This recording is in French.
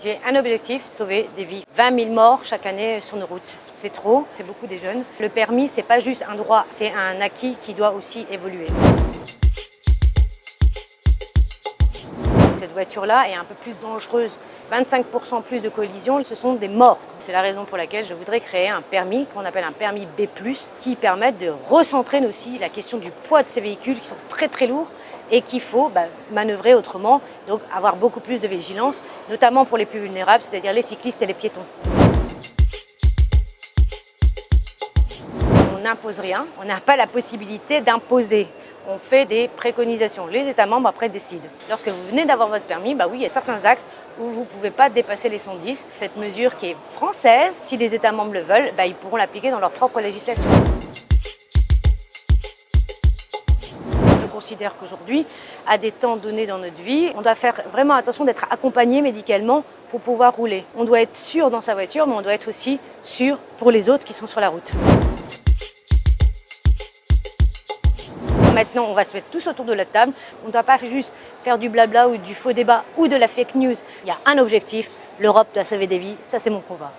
J'ai un objectif, sauver des vies. 20 000 morts chaque année sur nos routes. C'est trop, c'est beaucoup des jeunes. Le permis, c'est pas juste un droit, c'est un acquis qui doit aussi évoluer. Cette voiture-là est un peu plus dangereuse. 25% plus de collisions, ce sont des morts. C'est la raison pour laquelle je voudrais créer un permis qu'on appelle un permis B+, qui permette de recentrer aussi la question du poids de ces véhicules qui sont très très lourds et qu'il faut manœuvrer autrement, donc avoir beaucoup plus de vigilance, notamment pour les plus vulnérables, c'est-à-dire les cyclistes et les piétons. On n'impose rien, on n'a pas la possibilité d'imposer. On fait des préconisations. Les États membres après décident. Lorsque vous venez d'avoir votre permis, oui, il y a certains axes où vous ne pouvez pas dépasser les 110. Cette mesure qui est française, si les États membres le veulent, ils pourront l'appliquer dans leur propre législation. Je considère qu'aujourd'hui, à des temps donnés dans notre vie, on doit faire vraiment attention d'être accompagné médicalement pour pouvoir rouler. On doit être sûr dans sa voiture, mais on doit être aussi sûr pour les autres qui sont sur la route. Maintenant, on va se mettre tous autour de la table. On ne doit pas juste faire du blabla ou du faux débat ou de la fake news. Il y a un objectif, l'Europe doit sauver des vies. Ça, c'est mon combat.